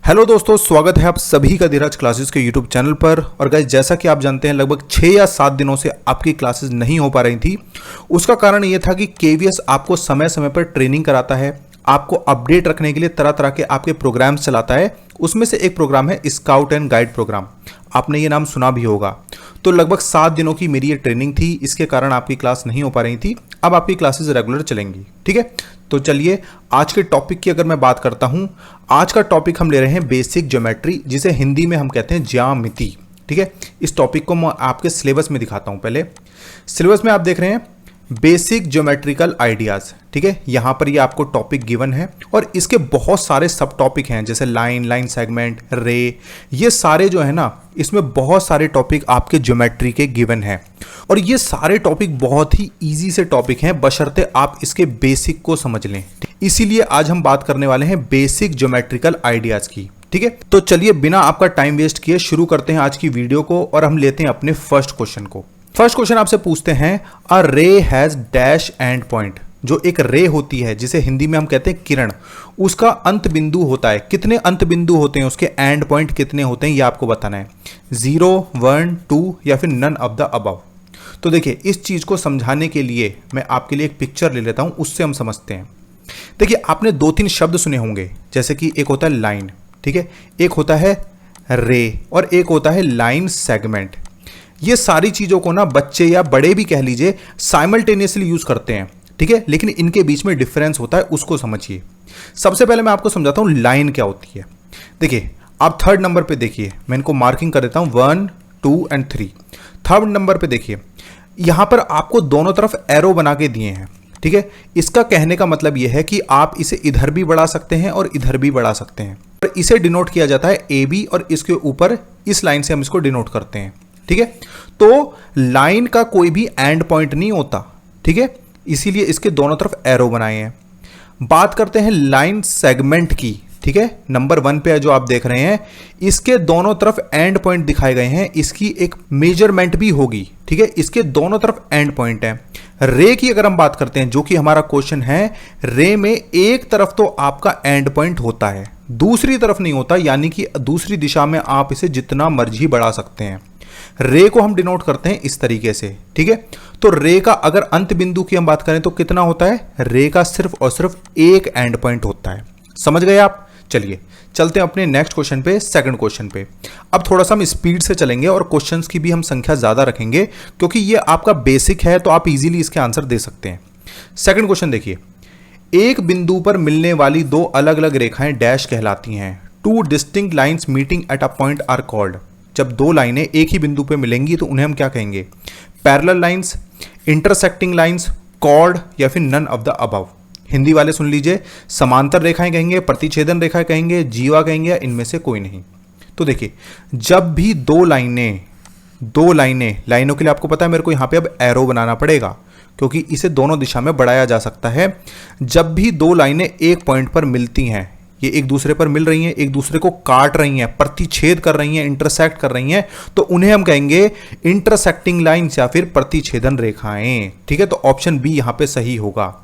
Hello दोस्तों, स्वागत है आप सभी का धीरज क्लासेस के यूट्यूब चैनल पर। और गाइस, जैसा कि आप जानते हैं लगभग 6 या 7 दिनों से आपकी क्लासेस नहीं हो पा रही थी। उसका कारण ये था कि केवीएस आपको समय समय पर ट्रेनिंग कराता है, आपको अपडेट रखने के लिए तरह तरह के आपके प्रोग्राम्स चलाता है। उसमें से एक प्रोग्राम है स्काउट एंड गाइड प्रोग्राम, आपने ये नाम सुना भी होगा। तो लगभग 7 दिनों की मेरी ये ट्रेनिंग थी, इसके कारण आपकी क्लास नहीं हो पा रही थी। अब आपकी क्लासेस रेगुलर चलेंगी, ठीक है। तो चलिए आज के टॉपिक की अगर मैं बात करता हूं, आज का टॉपिक हम ले रहे हैं बेसिक ज्योमेट्री, जिसे हिंदी में हम कहते हैं ज्यामिति, ठीक है। इस टॉपिक को मैं आपके सिलेबस में दिखाता हूं। पहले सिलेबस में आप देख रहे हैं बेसिक ज्योमेट्रिकल आइडियाज, ठीक है। यहां पर ये आपको टॉपिक गिवन है और इसके बहुत सारे सब टॉपिक हैं, जैसे लाइन, लाइन सेगमेंट, रे, ये सारे जो है ना, इसमें बहुत सारे टॉपिक आपके ज्योमेट्री के गिवन हैं। और ये सारे टॉपिक बहुत ही इजी से टॉपिक हैं, बशर्ते आप इसके बेसिक को समझ लें। इसीलिए आज हम बात करने वाले हैं बेसिक ज्योमेट्रिकल आइडियाज की, ठीक है। तो चलिए बिना आपका टाइम वेस्ट किए शुरू करते हैं आज की वीडियो को और हम लेते हैं अपने फर्स्ट क्वेश्चन को। फर्स्ट क्वेश्चन आपसे पूछते हैं, अ रे हैज डैश एंड पॉइंट। जो एक रे होती है, जिसे हिंदी में हम कहते हैं किरण, उसका अंत बिंदु होता है। कितने अंत बिंदु होते हैं, उसके एंड पॉइंट कितने होते हैं, ये आपको बताना है। 0, 1, 2 या फिर नन ऑफ द अबव। तो देखिए, इस चीज को समझाने के लिए मैं आपके लिए एक पिक्चर ले लेता हूं, उससे हम समझते हैं। देखिए, आपने 2-3 शब्द सुने होंगे, जैसे कि एक होता है लाइन, ठीक है, एक होता है रे और एक होता है लाइन सेगमेंट। ये सारी चीजों को ना बच्चे या बड़े भी कह लीजिए साइमल्टेनियसली यूज करते हैं, ठीक है, लेकिन इनके बीच में डिफरेंस होता है, उसको समझिए। सबसे पहले मैं आपको समझाता हूं लाइन क्या होती है। देखिए, आप 3rd नंबर पे देखिए, मैं इनको मार्किंग कर देता हूं 1, 2 एंड 3। 3rd नंबर पे देखिए, यहां पर आपको दोनों तरफ एरो बना के दिए हैं, ठीक है। इसका कहने का मतलब यह है कि आप इसे इधर भी बढ़ा सकते हैं और इधर भी बढ़ा सकते हैं। और इसे डिनोट किया जाता है AB और इसके ऊपर इस लाइन से हम इसको डिनोट करते हैं, ठीक है। तो लाइन का कोई भी एंड पॉइंट नहीं होता, ठीक है, इसीलिए इसके दोनों तरफ एरो बनाए हैं। बात करते हैं लाइन सेगमेंट की, ठीक है। नंबर 1 पे जो आप देख रहे हैं, इसके दोनों तरफ एंड पॉइंट दिखाए गए हैं, इसकी एक मेजरमेंट भी होगी, ठीक है। इसके दोनों तरफ एंड पॉइंट है। रे की अगर हम बात करते हैं, जो कि हमारा क्वेश्चन है, रे में एक तरफ तो आपका एंड पॉइंट होता है, दूसरी तरफ नहीं होता, यानी कि दूसरी दिशा में आप इसे जितना मर्जी बढ़ा सकते हैं। रे को हम डिनोट करते हैं इस तरीके से, ठीक है। तो रे का अगर अंत बिंदु की हम बात करें तो कितना होता है, रे का सिर्फ और सिर्फ एक एंड पॉइंट होता है। समझ गए आप? चलिए चलते हैं अपने नेक्स्ट क्वेश्चन पे, सेकंड क्वेश्चन पे। अब थोड़ा सा हम स्पीड से चलेंगे और क्वेश्चंस की भी हम संख्या ज्यादा रखेंगे, क्योंकि ये आपका बेसिक है, तो आप इजीली इसके आंसर दे सकते हैं। सेकंड क्वेश्चन देखिए, एक बिंदु पर मिलने वाली 2 अलग अलग रेखाएं डैश कहलाती हैं। 2 distinct lines meeting at a point are called. जब 2 लाइनें एक ही बिंदु पे मिलेंगी तो उन्हें हम क्या कहेंगे? Parallel lines, intersecting lines, chord या फिर none of the above. Hindi वाले सुन लीजिए, समांतर रेखाएं कहेंगे, प्रतिच्छेदन रेखाएं कहेंगे, जीवा कहेंगे, या इनमें से कोई नहीं। तो देखिए, जब भी दो लाइनों के लिए आपको पता है मेरे को यहां पे अब एरो बनाना पड़ेगा, क्योंकि इसे दोनों दिशा में बढ़ाया जा सकता है। जब भी 2 लाइनें एक पॉइंट पर मिलती हैं, ये एक दूसरे पर मिल रही हैं, एक दूसरे को काट रही हैं, प्रतिच्छेद कर रही हैं, इंटरसेक्ट कर रही हैं, तो उन्हें हम कहेंगे इंटरसेक्टिंग लाइंस या फिर प्रतिच्छेदन रेखाएं, ठीक है। तो ऑप्शन बी यहां पे सही होगा।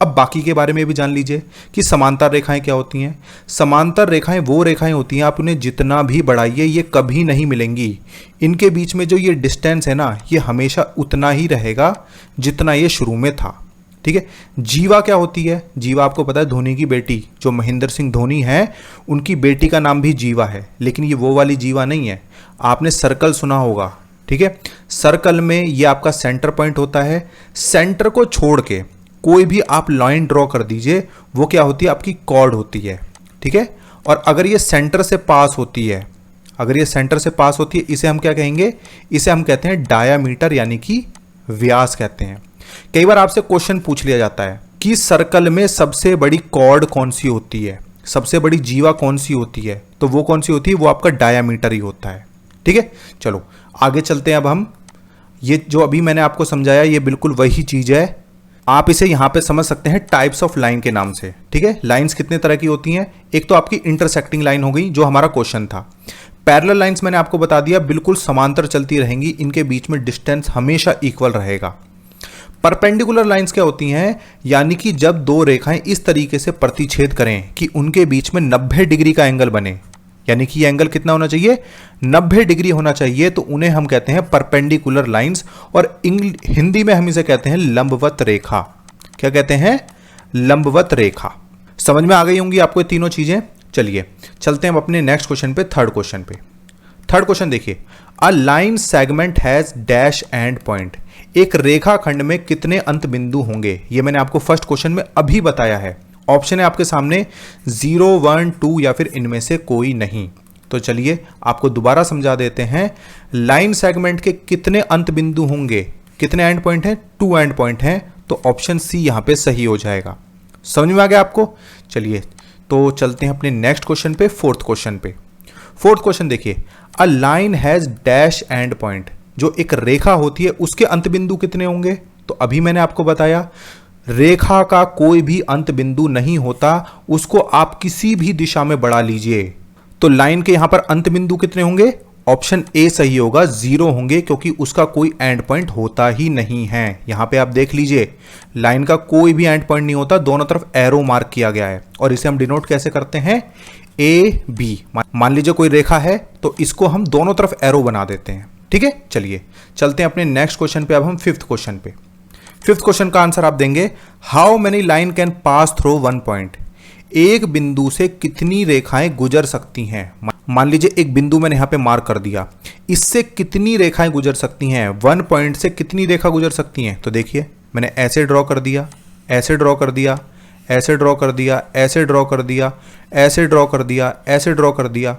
अब बाकी के बारे में भी जान लीजिए कि समांतर रेखाएं क्या होती हैं। समांतर रेखाएं वो रेखाएं होती हैं, आप उन्हें जितना भी बढ़ाइए ये कभी नहीं मिलेंगी। इनके बीच में जो ये डिस्टेंस है ना, ये हमेशा उतना ही रहेगा जितना ये शुरू में था, ठीक है। जीवा क्या होती है? जीवा आपको पता है, धोनी की बेटी जो महेंद्र सिंह धोनी है, उनकी बेटी का नाम भी जीवा है, लेकिन ये वो वाली जीवा नहीं है। आपने सर्कल सुना होगा, ठीक है। सर्कल में ये आपका सेंटर पॉइंट होता है। सेंटर को छोड़ के कोई भी आप लाइन ड्रॉ कर दीजिए, वो क्या होती है? आपकी कॉर्ड होती है, ठीक है। और अगर ये सेंटर से पास होती है, इसे हम क्या कहेंगे? इसे हम कहते हैं डायामीटर, यानी कि व्यास कहते हैं। कई बार आपसे क्वेश्चन पूछ लिया जाता है कि सर्कल में सबसे बड़ी कॉर्ड कौन सी होती है, सबसे बड़ी जीवा कौन सी होती है, तो वो कौन सी होती है? वो आपका डायामीटर ही होता है, ठीक है। चलो आगे चलते हैं। अब हम ये जो अभी मैंने आपको समझाया, ये बिल्कुल वही चीज है। आप इसे यहां पे समझ सकते हैं टाइप्स ऑफ लाइन के नाम से, ठीक है। लाइंस कितने तरह की होती हैं? एक तो आपकी इंटरसेक्टिंग लाइन हो गई, जो हमारा क्वेश्चन था। पैरेलल लाइंस मैंने आपको बता दिया, बिल्कुल समांतर चलती रहेंगी, इनके बीच में डिस्टेंस हमेशा इक्वल रहेगा। परपेंडिकुलर लाइंस क्या होती हैं? यानी कि जब 2 रेखाएं इस तरीके से प्रतिच्छेद करें कि उनके बीच में 90 डिग्री का एंगल बने, यानी कि ये एंगल कितना होना चाहिए, 90 डिग्री होना चाहिए। तो उन्हें हम कहते हैं परपेंडिकुलर लाइंस, और हिंदी में हम इसे कहते हैं लंबवत रेखा। क्या कहते हैं, लंबवत रेखा। समझ में आ गई होंगी आपको ये तीनों चीजें। चलिए चलते हैं हम अपने नेक्स्ट क्वेश्चन पे, थर्ड क्वेश्चन पे। थर्ड क्वेश्चन देखिए, a line segment has dash and point. एक रेखा खंड में कितने अंत बिंदु होंगे, ये मैंने आपको फर्स्ट क्वेश्चन में अभी बताया है। ऑप्शन है आपके सामने 0, 1, 2 या फिर इनमें से कोई नहीं। तो चलिए आपको दोबारा समझा देते हैं, लाइन सेगमेंट के कितने अंत बिंदु होंगे, कितने एंड पॉइंट हैं, 2 एंड पॉइंट हैं। तो ऑप्शन सी यहां पे सही हो जाएगा। समझ में आ गया आपको। चलिए तो चलते हैं अपने नेक्स्ट क्वेश्चन पे, फोर्थ क्वेश्चन पे। फोर्थ क्वेश्चन देखिए, a line has dash and point. जो एक रेखा होती है उसके अंत बिंदु कितने होंगे, तो अभी मैंने आपको बताया रेखा का कोई भी अंत बिंदु नहीं होता, उसको आप किसी भी दिशा में बढ़ा लीजिए। तो लाइन के यहां पर अंत बिंदु कितने होंगे, ऑप्शन ए सही होगा, 0 होंगे, क्योंकि उसका कोई एंड पॉइंट होता ही नहीं है। यहां पे आप देख लीजिए, लाइन का कोई भी एंड पॉइंट नहीं होता, दोनों तरफ एरो मार्क किया गया है। और इसे हम डिनोट कैसे करते हैं, ए बी। मान लीजिए कोई रेखा है तो इसको हम दोनों तरफ एरो बना देते हैं। ठीक है, चलिए चलते हैं अपने नेक्स्ट क्वेश्चन पे। अब हम फिफ्थ क्वेश्चन पे। फिफ्थ क्वेश्चन का आंसर आप देंगे, how many line can pass through 1 point. एक बिंदु से कितनी रेखाएं गुजर सकती हैं। मान लीजिए एक बिंदु मैंने यहां पे मार्क कर दिया, इससे कितनी रेखाएं गुजर सकती हैं, 1 पॉइंट से कितनी रेखा गुजर सकती हैं। तो देखिए मैंने ऐसे ड्रॉ कर दिया, ऐसे ड्रॉ कर दिया, ऐसे ड्रॉ कर दिया, ऐसे ड्रॉ कर दिया, ऐसे ड्रॉ कर दिया, ऐसे ड्रॉ कर दिया,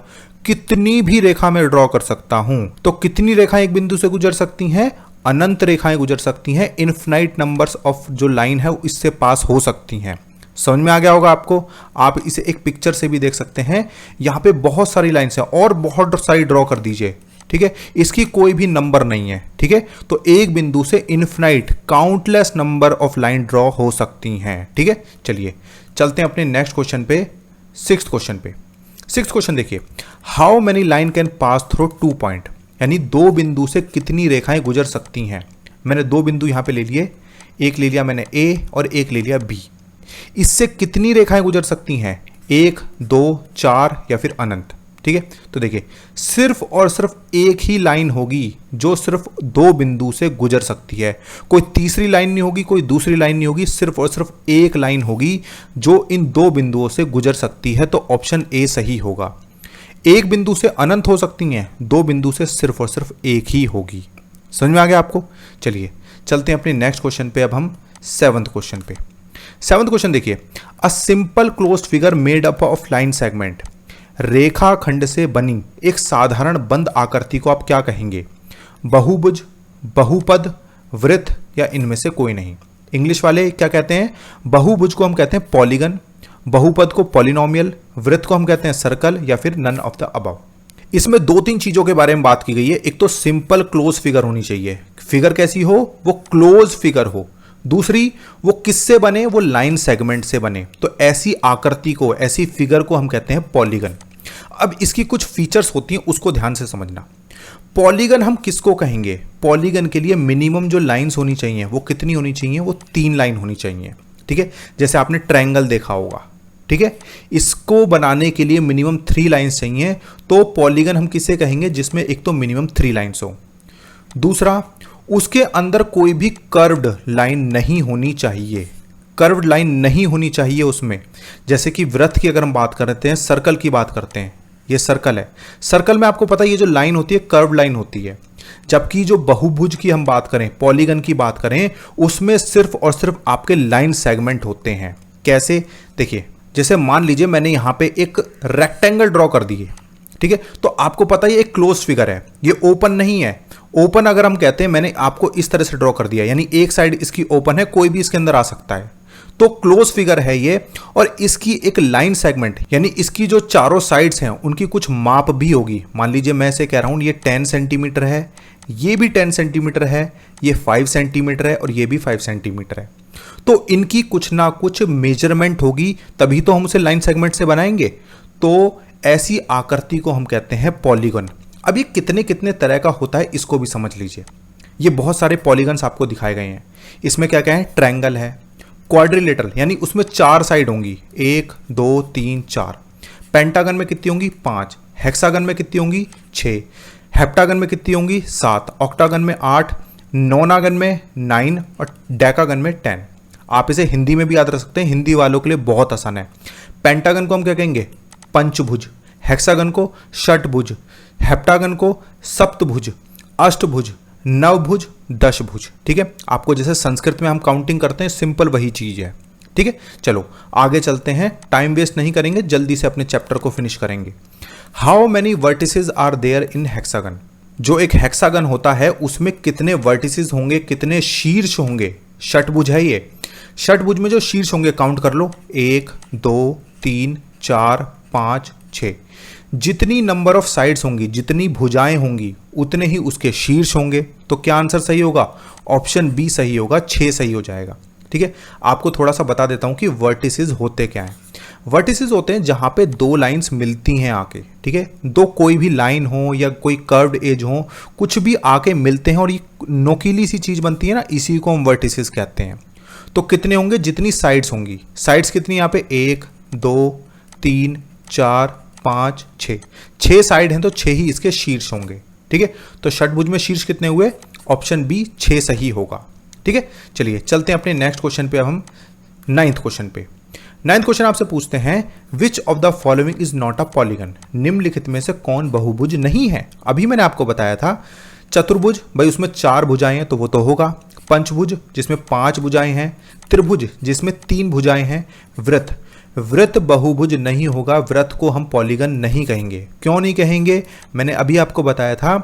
कितनी भी रेखा मैं ड्रॉ कर सकता हूं। तो कितनी रेखाएं एक बिंदु से गुजर सकती हैं, अनंत रेखाएं गुजर सकती हैं। इनफिनाइट नंबर्स ऑफ जो लाइन है इससे पास हो सकती हैं। समझ में आ गया होगा आपको। आप इसे एक पिक्चर से भी देख सकते हैं, यहां पे बहुत सारी लाइन्स हैं और बहुत सारी ड्रॉ कर दीजिए। ठीक है, इसकी कोई भी नंबर नहीं है। ठीक है, तो एक बिंदु से infinite countless number of line draw हो सकती हैं। ठीक है, चलिए चलते हैं अपने नेक्स्ट क्वेश्चन पे, सिक्स्थ क्वेश्चन पे। सिक्स्थ क्वेश्चन देखिए, how many line can pass through 2 point. यानी 2 बिंदु से कितनी रेखाएं गुजर सकती हैं। मैंने 2 बिंदु यहां पे ले लिए, एक ले लिया मैंने ए और एक ले लिया बी। इससे कितनी रेखाएं गुजर सकती हैं, 1, 2, 4 या फिर अनंत। ठीक है, तो देखिए सिर्फ और सिर्फ एक ही लाइन होगी जो सिर्फ 2 बिंदु से गुजर सकती है। कोई तीसरी लाइन नहीं होगी, कोई दूसरी लाइन नहीं होगी, सिर्फ और सिर्फ एक लाइन होगी जो इन 2 बिंदुओं से गुजर सकती है। तो ऑप्शन ए सही होगा। एक बिंदु से अनंत हो सकती हैं, 2 बिंदु से सिर्फ और सिर्फ एक ही होगी। समझ में आ गया आपको। चलिए चलते हैं अपने नेक्स्ट क्वेश्चन पे। अब हम 7th क्वेश्चन पे। 7th क्वेश्चन देखिए, a simple closed figure made up of line segment. रेखा खंड से बनी एक साधारण बंद आकृति को आप क्या कहेंगे, बहुभुज, बहुपद, वृत्त या इनमें से कोई नहीं। इंग्लिश वाले क्या कहते हैं, बहुभुज को हम कहते हैं पॉलीगन, बहुपद को पॉलिनोमियल, वृत्त को हम कहते हैं सर्कल या फिर नन ऑफ द अबव। इसमें 2-3 चीजों के बारे में बात की गई है। एक तो सिंपल क्लोज फिगर होनी चाहिए, फिगर कैसी हो, वो क्लोज फिगर हो। दूसरी, वो किससे बने, वो लाइन सेगमेंट से बने। तो ऐसी आकृति को, ऐसी फिगर को हम कहते हैं पॉलीगन। अब इसकी कुछ फीचर्स होती हैं, उसको ध्यान से समझना। पॉलीगन हम किसको कहेंगे, पॉलीगन के लिए मिनिमम जो लाइंस होनी चाहिए वो कितनी होनी चाहिए, वो 3 लाइन होनी चाहिए। ठीक है, जैसे आपने ट्रायंगल देखा होगा। ठीक है, इसको बनाने के लिए मिनिमम 3 लाइंस चाहिए। तो पॉलीगन हम किसे कहेंगे, जिसमें एक तो मिनिमम 3 लाइंस हो। दूसरा, उसके अंदर कोई भी कर्व्ड लाइन नहीं होनी चाहिए, कर्व्ड लाइन नहीं होनी चाहिए उसमें। जैसे कि वृत्त की अगर हम बात करते हैं, सर्कल की बात करते हैं, ये सर्कल है, सर्कल में आपको पता है ये जो लाइन होती है कर्व्ड लाइन होती है। जबकि जो बहुभुज की हम बात करें, पॉलीगन की बात करें, उसमें सिर्फ और सिर्फ आपके लाइन सेगमेंट होते हैं। कैसे, देखिए जैसे मान लीजिए मैंने यहां पे एक रेक्टेंगल ड्रॉ कर दिए। ठीक है, तो आपको पता है ये एक क्लोज फिगर है, ये ओपन नहीं है। ओपन अगर हम कहते हैं, मैंने आपको इस तरह से ड्रॉ कर दिया, यानी एक साइड इसकी ओपन है, कोई भी इसके अंदर आ सकता है, तो क्लोज फिगर है ये। और इसकी एक लाइन सेगमेंट, यानी इसकी जो चारों साइड्स हैं उनकी कुछ माप भी होगी। मान लीजिए मैं से कह रहा हूं ये 10 सेंटीमीटर है, ये भी 10 सेंटीमीटर है, ये 5 सेंटीमीटर है और ये भी 5 सेंटीमीटर है। तो इनकी कुछ ना कुछ मेजरमेंट होगी, तभी तो हम उसे लाइन सेगमेंट से बनाएंगे। तो ऐसी आकृति को हम कहते हैं पॉलीगन। अब ये कितने कितने तरह का होता है इसको भी समझ लीजिए। ये बहुत सारे पॉलीगन्स आपको दिखाए गए हैं। इसमें क्या क्या है, ट्रायंगल है, क्वाड्रिलेटरल यानी उसमें 4 साइड होंगी, 1, 2, 3, 4। पेंटागन में कितनी होंगी, 5। हेक्सागन में कितनी होंगी 6, हेप्टागन में कितनी होंगी 7, ऑक्टागन में 8, नोनागन में 9 और डेकागन में 10। आप इसे हिंदी में भी याद रख सकते हैं, हिंदी वालों के लिए बहुत आसान है। पेंटागन को हम क्या कहेंगे पंचभुज, हेक्सागन को षटभुज, हेप्टागन को सप्तभुज, अष्टभुज, नवभुज, दशभुज। ठीक है, आपको जैसे संस्कृत में हम काउंटिंग करते हैं सिंपल वही चीज है। ठीक है, चलो आगे चलते हैं, टाइम वेस्ट नहीं करेंगे, जल्दी से अपने चैप्टर को फिनिश करेंगे। How many vertices are there in hexagon? जो एक हेक्सागन होता है उसमें कितने वर्टिसेस होंगे, कितने शीर्ष होंगे? षटभुज है ये, षटभुज में जो शीर्ष होंगे काउंट कर लो, 1 2 3 4 5 6। जितनी नंबर ऑफ साइड्स होंगी, जितनी भुजाएं होंगी, उतने ही उसके शीर्ष होंगे। तो क्या आंसर सही होगा? ऑप्शन बी सही होगा, 6 सही हो जाएगा। ठीक है, आपको थोड़ा सा बता देता हूं कि वर्टिसेस होते क्या हैं। वर्टिसेस होते हैं जहां पे दो लाइंस मिलती हैं आके। ठीक है, दो कोई भी लाइन हो या कोई कर्व्ड एज हो, कुछ भी आके मिलते हैं और ये नोकीली सी चीज बनती है ना, इसी को हम वर्टिसेस कहते हैं। तो कितने होंगे? जितनी साइड्स होंगी। साइड्स कितनी यहाँ पे? 1 2 3 4 5 6। 6 साइड हैं तो 6 ही इसके शीर्ष होंगे। ठीक है, तो षटभुज में शीर्ष कितने हुए? ऑप्शन बी 6 सही होगा। ठीक है, चलिए चलते हैं अपने नेक्स्ट क्वेश्चन पे। अब हम 9th क्वेश्चन पे। 9th क्वेश्चन आपसे पूछते हैं, which of the following is not a polygon? निम्नलिखित में से कौन बहुभुज नहीं है? अभी मैंने आपको बताया था चतुर्भुज, भाई उसमें 4 भुजाएं हैं तो वो तो होगा। पंचभुज जिसमें 5 भुजाएं हैं, त्रिभुज जिसमें 3 भुजाएं हैं, वृत्त, वृत्त बहुभुज नहीं होगा। वृत्त को हम पॉलीगन नहीं कहेंगे। क्यों नहीं कहेंगे? मैंने अभी आपको बताया था,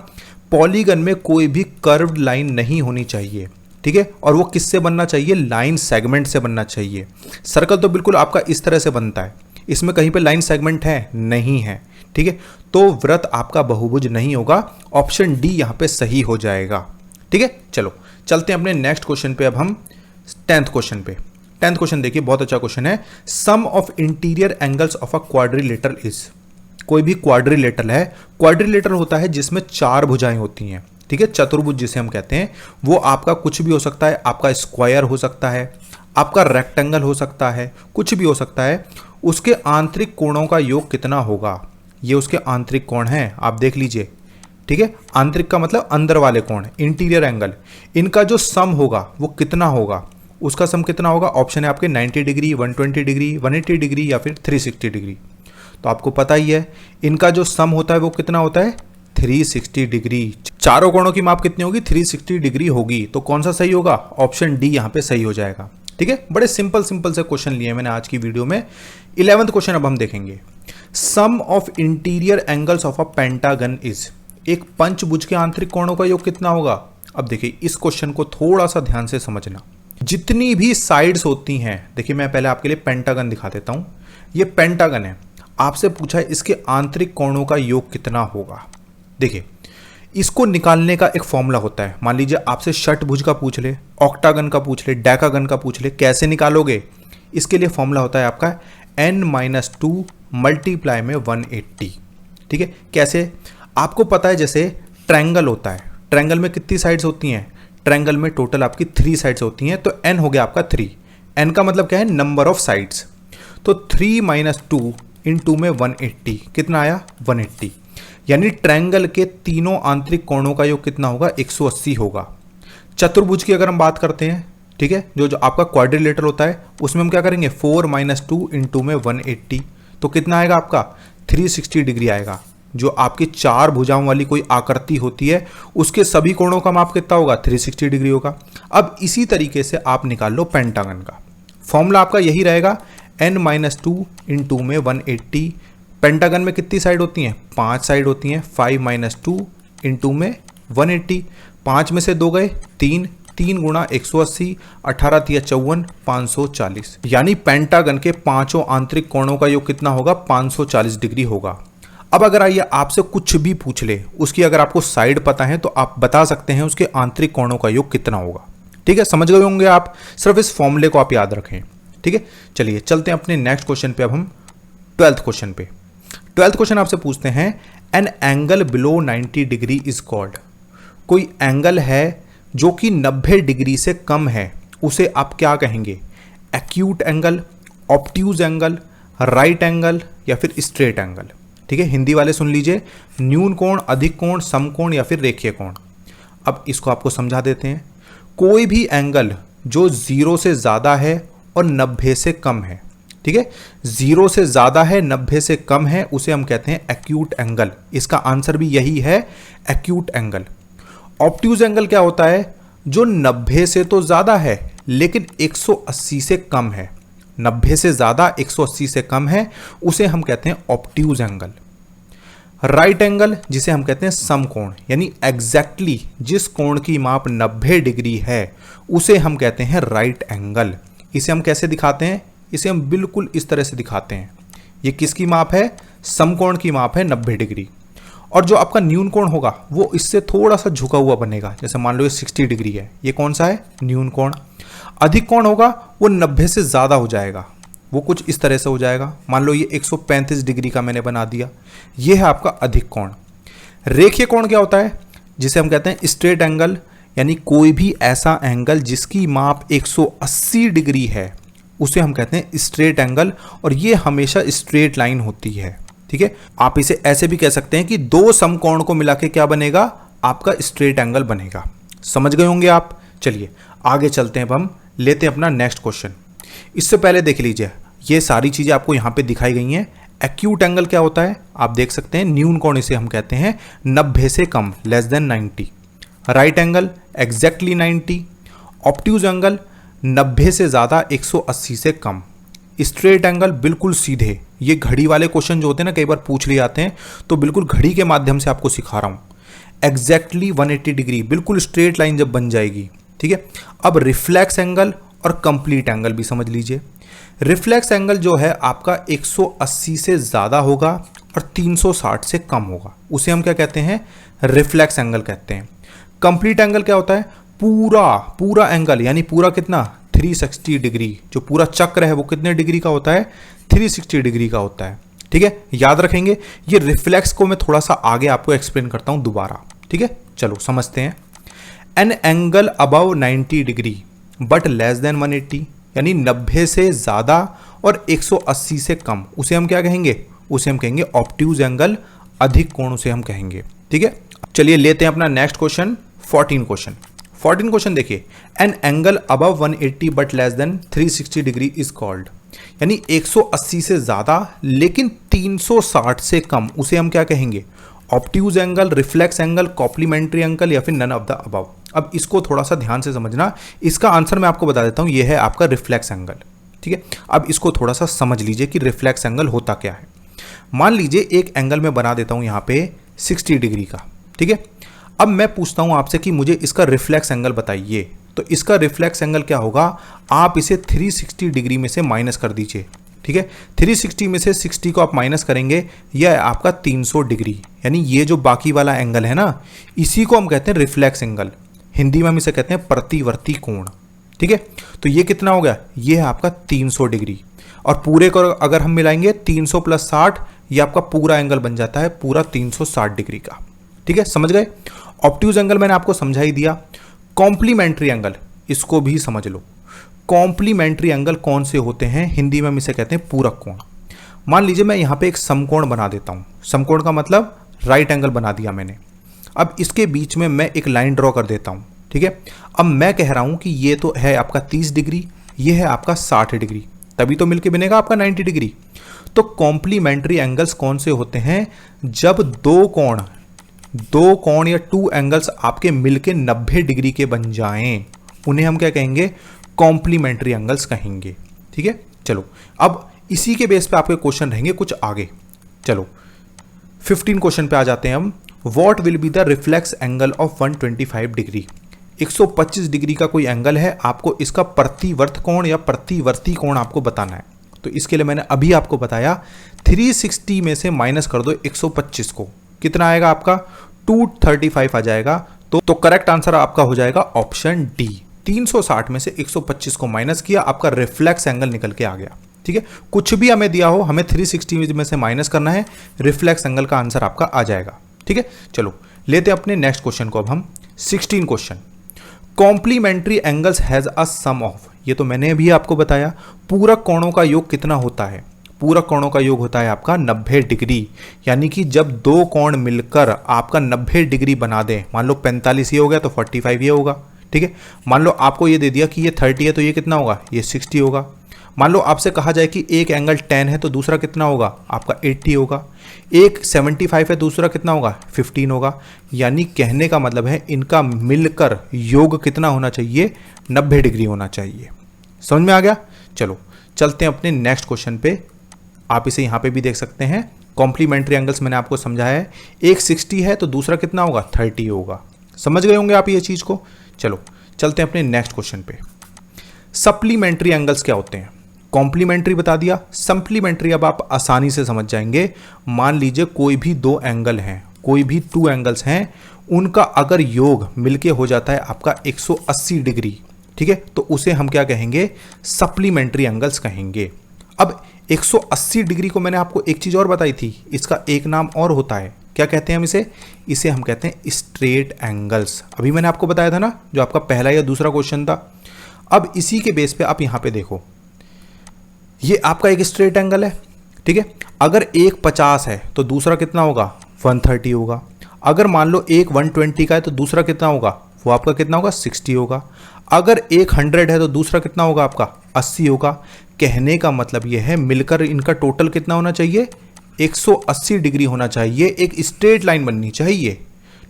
पॉलीगन में कोई भी कर्व्ड लाइन नहीं होनी चाहिए। ठीक है, और वो किससे बनना चाहिए? लाइन सेगमेंट से बनना चाहिए। सर्कल तो बिल्कुल आपका इस तरह से बनता है, इसमें कहीं पे लाइन सेगमेंट है? नहीं है। ठीक है, तो वृत्त आपका बहुभुज नहीं होगा। ऑप्शन डी यहां पे सही हो जाएगा। ठीक है, चलो चलते हैं अपने नेक्स्ट क्वेश्चन पे। अब हम 10th क्वेश्चन पे। 10th क्वेश्चन देखिए, बहुत अच्छा क्वेश्चन है। Sum of interior angles of a quadrilateral is? कोई भी क्वाड्रिलेटरल है, क्वाड्रिलेटरल होता है जिसमें 4 भुजाएं होती हैं। ठीक है, चतुर्भुज जिसे हम कहते हैं, वो आपका कुछ भी हो सकता है। आपका स्क्वायर हो सकता है, आपका रेक्टेंगल हो सकता है, कुछ भी हो सकता है। उसके आंतरिक कोणों का योग कितना होगा? ये उसके आंतरिक कोण हैं, आप देख लीजिए। ठीक है, आंतरिक का मतलब अंदर वाले कोण, इंटीरियर एंगल। इनका जो सम होगा वो कितना होगा? उसका सम कितना होगा? ऑप्शन है आपके 90 डिग्री, 120 डिग्री, 180 डिग्री या फिर 360 डिग्री। तो आपको पता ही है इनका जो सम होता है वो कितना होता है? 360 डिग्री। चारों कोणों की माप कितनी होगी? 360 डिग्री होगी। तो कौन सा सही होगा? ऑप्शन डी यहाँ पे सही हो जाएगा। ठीक है, बड़े सिंपल से क्वेश्चन लिए मैंने आज की वीडियो में। 11th क्वेश्चन अब हम देखेंगे। Sum of interior angles of a pentagon is? एक पंचभुज के आंतरिक कोणों का योग कितना होगा? अब देखिए इस क्वेश्चन को थोड़ा सा ध्यान से समझना। जितनी भी साइड्स होती हैं, देखिए मैं पहले आपके लिए पेंटागन दिखा देता हूं। ये पेंटागन है, आपसे पूछा है इसके आंतरिक कोणों का योग कितना होगा। देखिए इसको निकालने का एक फॉर्मूला होता है। मान लीजिए आपसे षटभुज का पूछ ले, ऑक्टागन का पूछ ले, डेकागन का पूछ ले, कैसे निकालोगे? इसके लिए फॉर्मूला होता है आपका n-2 मल्टीप्लाई में 180। ठीक है, कैसे? आपको पता है जैसे ट्रायंगल होता है, ट्रायंगल में कितनी साइड्स होती हैं? ट्रायंगल में टोटल आपकी 3 साइड्स होती हैं। तो n हो गया आपका 3। n का मतलब क्या है? Number of sides. तो 3 - 2 इन 2 में 180, कितना आया? 180। यानी ट्रायंगल के तीनों आंतरिक कोणों का योग कितना होगा? 180 होगा। चतुर्भुज की अगर हम बात करते हैं, ठीक है, जो आपका क्वाड्रिलेटर होता है, उसमें हम क्या करेंगे? 4 - 2 इन 2 में 180। तो कितना आएगा आपका? 360 डिग्री आएगा। जो आपकी 4 भुजाओं वाली कोई आकृति होती है उसके सभी कोणों का माप कितना होगा? 360 डिग्री होगा। अब इसी तरीके से आप निकाल लो पेंटागन का। फॉर्मूला आपका यही रहेगा, n-2 इन 2 में 180। पेंटागन में कितनी साइड होती हैं? 5 साइड होती हैं। 5 - 2 इन 2 में 180। 5 में से 2 गए 3, 3 गुणा 180, 18 × 54, 540। यानी पेंटागन के पांचों आंतरिक कोणों का योग कितना होगा? 540 डिग्री होगा। अब अगर आइए आपसे कुछ भी पूछ ले, उसकी अगर आपको साइड पता है तो आप बता सकते हैं उसके आंतरिक कोणों का योग कितना होगा। ठीक है, समझ गए होंगे आप। सिर्फ इस फॉर्मूले को आप याद रखें। ठीक है, चलिए चलते हैं अपने नेक्स्ट क्वेश्चन पे। अब हम 12th क्वेश्चन पे। 12th क्वेश्चन आपसे पूछते हैं, an angle below 90 degree is called? कोई एंगल है जो कि 90 डिग्री से कम है, उसे आप क्या कहेंगे? Acute angle, obtuse angle, right angle या फिर स्ट्रेट एंगल? ठीक है, हिंदी वाले सुन लीजिए, न्यून कोण, अधिक कोण, समकोण या फिर रेखीय कोण। अब इसको आपको समझा देते हैं। कोई भी एंगल जो 0 से ज़्यादा है और 90 से कम है, ठीक है, 0 से ज़्यादा है 90 से कम है, उसे हम कहते हैं एक्यूट एंगल। इसका आंसर भी यही है, एक्यूट एंगल। ऑब्ट्यूज एंगल क्या होता है? जो 90 से तो ज़्यादा है लेकिन 180 से कम है, 90 से ज़्यादा 180 से कम है, उसे हम कहते हैं ऑब्ट्यूज एंगल। राइट एंगल जिसे हम कहते हैं समकोण, यानी एग्जैक्टली जिस कोण की माप 90 डिग्री है उसे हम कहते हैं राइट एंगल। इसे हम कैसे दिखाते हैं? इसे हम बिल्कुल इस तरह से दिखाते हैं। ये किसकी माप है? समकोण की माप है 90 डिग्री। और जो आपका न्यून कोण होगा वो इससे थोड़ा सा झुका हुआ बनेगा, जैसे मान लो ये 60 डिग्री है, ये कौन सा है? न्यून कोण। अधिक कोण होगा वो 90 से ज़्यादा हो जाएगा, वो कुछ इस तरह से हो जाएगा। मान लो ये 135 डिग्री का मैंने बना दिया, ये है आपका अधिक कोण। रेखीय कोण क्या होता है? जिसे हम कहते हैं स्ट्रेट एंगल, यानी कोई भी ऐसा एंगल जिसकी माप 180 डिग्री है उसे हम कहते हैं स्ट्रेट एंगल, और ये हमेशा स्ट्रेट लाइन होती है, ठीक है। आप इसे ऐसे भी कह सकते हैं कि दो समकोण को मिला के क्या बनेगा? आपका स्ट्रेट एंगल बनेगा। समझ गए होंगे आप। चलिए आगे चलते हैं, अब हम लेते हैं अपना नेक्स्ट क्वेश्चन। इससे पहले देख लीजिए, ये सारी चीजें आपको यहां पे दिखाई गई हैं। एक्यूट एंगल क्या होता है? आप देख सकते हैं, न्यून कोण इसे हम कहते हैं 90 से कम, less than 90। Right angle exactly 90। Obtuse angle 90 से ज़्यादा 180 से कम। स्ट्रेट एंगल बिल्कुल सीधे। ये घड़ी वाले क्वेश्चन जो होते हैं ना, कई बार पूछ लिए जाते हैं, तो बिल्कुल घड़ी के माध्यम से आपको सिखा रहा हूं। एग्जैक्टली 180 डिग्री, बिल्कुल स्ट्रेट लाइन जब बन जाएगी, ठीक है। अब रिफ्लेक्स एंगल और कंप्लीट एंगल भी समझ लीजिए। रिफ्लेक्स एंगल जो है आपका 180 से ज़्यादा होगा और 360 से कम होगा, उसे हम क्या कहते हैं? रिफ्लेक्स एंगल कहते हैं। कंप्लीट एंगल क्या होता है? पूरा एंगल, यानी पूरा कितना? 360 डिग्री। जो पूरा चक्र है वो कितने डिग्री का होता है? 360 डिग्री का होता है, ठीक है। याद रखेंगे। ये रिफ्लेक्स को मैं थोड़ा सा आगे आपको एक्सप्लेन करता हूं दोबारा, ठीक है। चलो समझते हैं। An angle above 90 degree but less than 180, यानी 90 से ज़्यादा और 180 से कम, उसे हम क्या कहेंगे? उसे हम कहेंगे ऑब्ट्यूज एंगल, अधिक कोण उसे हम कहेंगे, ठीक है। चलिए लेते हैं अपना नेक्स्ट क्वेश्चन, 14 क्वेश्चन। 14 क्वेश्चन देखिए। An angle above 180 but less than 360 degree is called, यानी 180 से ज़्यादा लेकिन 360 से कम, उसे हम क्या कहेंगे? Obtuse angle, reflex angle, complementary angle या फिर नन ऑफ द अबव। अब इसको थोड़ा सा ध्यान से समझना। इसका आंसर मैं आपको बता देता हूं, यह है आपका रिफ्लेक्स एंगल, ठीक है। अब इसको थोड़ा सा समझ लीजिए कि रिफ्लेक्स एंगल होता क्या है। मान लीजिए एक एंगल मैं बना देता हूं यहां पे 60 डिग्री का, ठीक है। अब मैं पूछता हूं आपसे कि मुझे इसका रिफ्लेक्स एंगल बताइए, तो इसका रिफ्लेक्स एंगल क्या होगा? आप इसे 360 डिग्री में से माइनस कर दीजिए, ठीक है। 360 में से 60 को आप माइनस करेंगे, यह है आपका 300 डिग्री, यानी ये जो बाकी वाला एंगल है ना, इसी को हम कहते हैं रिफ्लेक्स एंगल। हिंदी में हम इसे कहते हैं प्रतिवर्ती कोण, ठीक है। तो ये कितना हो गया? ये है आपका 300 डिग्री, और पूरे को अगर हम मिलाएंगे 300 प्लस 60, ये आपका पूरा एंगल बन जाता है पूरा 360 डिग्री का, ठीक है। समझ गए? ऑब्ट्यूज एंगल मैंने आपको समझा ही दिया। कॉम्प्लीमेंट्री एंगल, इसको भी समझ लो। कॉम्प्लीमेंट्री एंगल कौन से होते हैं? हिंदी में हम इसे कहते हैं पूरक कोण। मान लीजिए मैं यहां पे एक समकोण बना देता हूं। समकोण का मतलब राइट एंगल बना दिया मैंने। अब इसके बीच में मैं एक लाइन ड्रॉ कर देता हूं, ठीक है। अब मैं कह रहा हूं कि ये तो है आपका 30 डिग्री, ये है आपका 60 डिग्री, तभी तो मिलके बनेगा आपका 90 डिग्री। तो कॉम्प्लीमेंट्री एंगल्स कौन से होते हैं? जब दो कोण या टू एंगल्स आपके मिलके 90 डिग्री के बन जाएं, उन्हें हम क्या कहेंगे? कॉम्प्लीमेंट्री एंगल्स कहेंगे, ठीक है। चलो अब इसी के बेस पे आपके क्वेश्चन रहेंगे कुछ आगे। चलो 15 क्वेश्चन पे आ जाते हैं हम। What will be the reflex angle of 125 degree? 125 degree का कोई एंगल है, आपको इसका प्रतिवर्त कोण या प्रतिवर्ती कोण आपको बताना है। तो इसके लिए मैंने अभी आपको बताया 360 में से माइनस कर दो 125 को, कितना आएगा आपका? 235 आ जाएगा। तो करेक्ट आंसर आपका हो जाएगा ऑप्शन डी। 360 में से 125 को माइनस किया, आपका रिफ्लेक्स एंगल निकल के आ गया, ठीक है। कुछ भी हमें दिया हो, हमें 360 में से माइनस करना है, रिफ्लेक्स एंगल का आंसर आपका आ जाएगा, ठीक है। चलो लेते हैं अपने नेक्स्ट क्वेश्चन को। अब हम 16 question. Complementary angles has a sum of, ये तो मैंने भी आपको बताया। पूरक कोणों का योग कितना होता है? पूरक कोणों का योग होता है आपका 90 डिग्री। यानी कि जब दो कोण मिलकर आपका 90 डिग्री बना दें, मान लो 45 ये हो गया तो 45 ये होगा, ठीक है। मान लो आपको ये दे दिया कि ये 30 है तो ये कितना होगा, ये 60 होगा। मान लो आपसे कहा जाए कि एक एंगल 10 है तो दूसरा कितना होगा, आपका 80 होगा। एक 75 है दूसरा कितना होगा, 15 होगा। यानी कहने का मतलब है इनका मिलकर योग कितना होना चाहिए, 90 डिग्री होना चाहिए। समझ में आ गया। चलो चलते हैं अपने नेक्स्ट क्वेश्चन पे। आप इसे यहाँ पे भी देख सकते हैं, कॉम्प्लीमेंट्री एंगल्स मैंने आपको समझाया है। एक 60 है तो दूसरा कितना होगा, 30 होगा। समझ गए होंगे आप ये चीज़ को। चलो चलते हैं अपने नेक्स्ट क्वेश्चन पे। सप्लीमेंट्री एंगल्स क्या होते हैं। कॉम्प्लीमेंट्री बता दिया, सप्लीमेंट्री अब आप आसानी से समझ जाएंगे। मान लीजिए कोई भी दो एंगल हैं, कोई भी 2 एंगल्स हैं, उनका अगर योग मिलके हो जाता है आपका 180 डिग्री, ठीक है, तो उसे हम क्या कहेंगे, सप्लीमेंट्री एंगल्स कहेंगे। अब 180 डिग्री को मैंने आपको एक चीज़ और बताई थी, इसका एक नाम और होता है, क्या कहते हैं हम इसे हम कहते हैं स्ट्रेट एंगल्स। अभी मैंने आपको बताया था ना, जो आपका पहला या दूसरा क्वेश्चन था। अब इसी के बेस पे आप यहाँ पे देखो, ये आपका एक स्ट्रेट एंगल है, ठीक है। अगर एक 50 है तो दूसरा कितना होगा, 130 होगा। अगर मान लो एक 120 का है तो दूसरा कितना होगा, वो आपका कितना होगा, 60 होगा। अगर एक 100 है तो दूसरा कितना होगा, आपका 80 होगा। कहने का मतलब यह है मिलकर इनका टोटल कितना होना चाहिए, 180 डिग्री होना चाहिए, एक स्ट्रेट लाइन बननी चाहिए,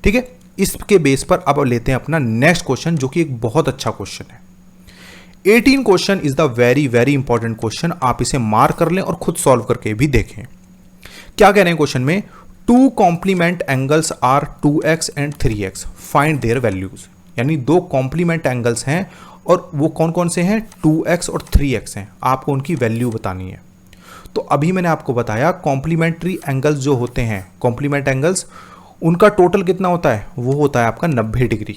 ठीक है। इसके बेस पर अब लेते हैं अपना नेक्स्ट क्वेश्चन, जो कि एक बहुत अच्छा क्वेश्चन है। 18 question is the very very important question. आप इसे मार्क कर लें और खुद सॉल्व करके भी देखें। क्या कह रहे हैं क्वेश्चन में, 2 complement angles are 2x and 3x, find their values. यानी 2 कॉम्प्लीमेंट एंगल्स हैं और वो कौन कौन से हैं, 2x और 3x हैं, आपको उनकी वैल्यू बतानी है। तो अभी मैंने आपको बताया कॉम्प्लीमेंट्री एंगल्स जो होते हैं, कॉम्प्लीमेंट एंगल्स, उनका टोटल कितना होता है, वो होता है आपका 90 डिग्री।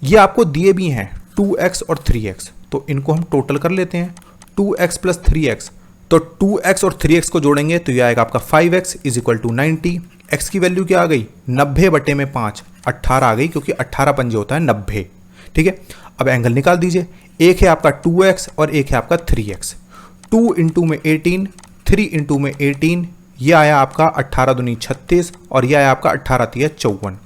ये आपको दिए भी हैं 2x और 3x, तो इनको हम टोटल कर लेते हैं। 2x प्लस 3x, तो 2x और 3x को जोड़ेंगे तो ये आएगा आपका 5x is equal to 90। x की वैल्यू क्या आ गई, 90 बटे में 5, 18 आ गई, क्योंकि 18 पंजे होता है 90, ठीक है। अब एंगल निकाल दीजिए, एक है आपका 2x और एक है आपका 3x। 2 इंटू में 18, 3 इंटू में 18, ये आया आपका 18 दूनी 36 और ये आया आपका 18 तिया 54।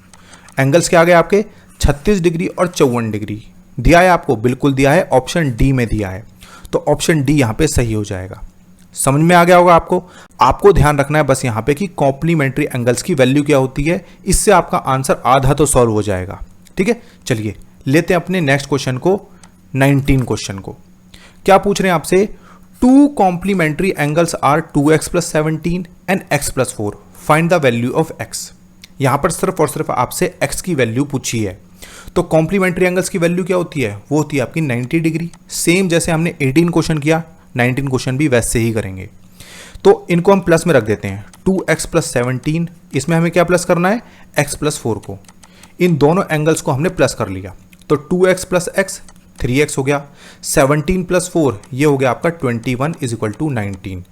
एंगल्स क्या आ गए आपके, 36 डिग्री और 54 डिग्री। दिया है आपको, बिल्कुल दिया है, ऑप्शन डी में दिया है, तो ऑप्शन डी यहां पे सही हो जाएगा। समझ में आ गया होगा आपको ध्यान रखना है बस यहां पे कि कॉम्प्लीमेंट्री एंगल्स की वैल्यू क्या होती है, इससे आपका आंसर आधा तो सॉल्व हो जाएगा, ठीक है। चलिए लेते हैं अपने नेक्स्ट क्वेश्चन को, 19 क्वेश्चन को। क्या पूछ रहे हैं आपसे, 2 complementary angles are 2x plus 17 and x plus 4, find the value of x। यहां पर सिर्फ और सिर्फ आपसे x की वैल्यू पूछी है। तो कॉम्प्लीमेंट्री एंगल्स की वैल्यू क्या होती है, वो होती है आपकी 90 डिग्री। सेम जैसे हमने 18 क्वेश्चन किया, 19 क्वेश्चन भी वैसे ही करेंगे। तो इनको हम प्लस में रख देते हैं, 2x प्लस 17, इसमें हमें क्या प्लस करना है, x प्लस 4 को। इन दोनों एंगल्स को हमने प्लस कर लिया, तो 2x प्लस x 3x हो गया, 17 प्लस 4 ये हो गया आपका 21 इज इक्वल टू 19।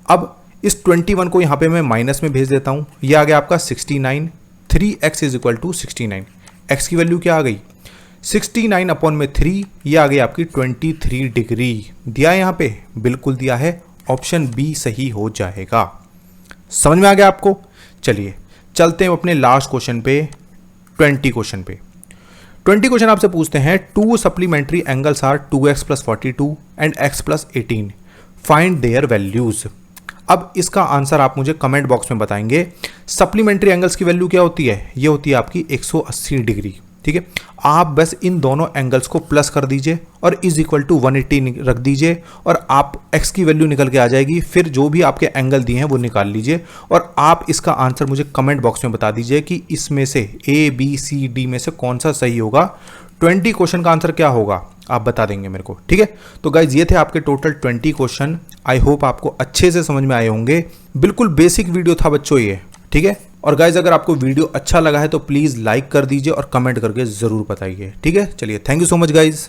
अब इस 21 को यहाँ पे मैं माइनस में भेज देता हूँ, ये आ गया आपका 69, 3x is equal to 69। x की वैल्यू क्या आ गई, 69 अपॉन में 3, ये आ गई आपकी 23 डिग्री। दिया है यहाँ पे, बिल्कुल दिया है, ऑप्शन बी सही हो जाएगा। समझ में आ गया आपको। चलिए चलते हैं अपने लास्ट क्वेश्चन पे, 20 क्वेश्चन पे। 20 क्वेश्चन आपसे पूछते हैं, 2 supplementary angles are 2x plus 42 and x plus 18, find their values. अब इसका आंसर आप मुझे कमेंट बॉक्स में बताएंगे। सप्लीमेंट्री एंगल्स की वैल्यू क्या होती है, ये होती है आपकी 180 डिग्री, ठीक है। आप बस इन दोनों एंगल्स को प्लस कर दीजिए और इज इक्वल टू 180 रख दीजिए और आप x की वैल्यू निकल के आ जाएगी। फिर जो भी आपके एंगल दिए हैं वो निकाल लीजिए और आप इसका आंसर मुझे कमेंट बॉक्स में बता दीजिए कि इसमें से A B C D में से कौन सा सही होगा। 20 क्वेश्चन का आंसर क्या होगा आप बता देंगे मेरे को, ठीक है। तो गाइज ये थे आपके टोटल 20 क्वेश्चन। आई होप आपको अच्छे से समझ में आए होंगे। बिल्कुल बेसिक वीडियो था बच्चों ये, ठीक है। और गाइज अगर आपको वीडियो अच्छा लगा है तो प्लीज़ लाइक कर दीजिए और कमेंट करके ज़रूर बताइए, ठीक है। चलिए thank you so much guys.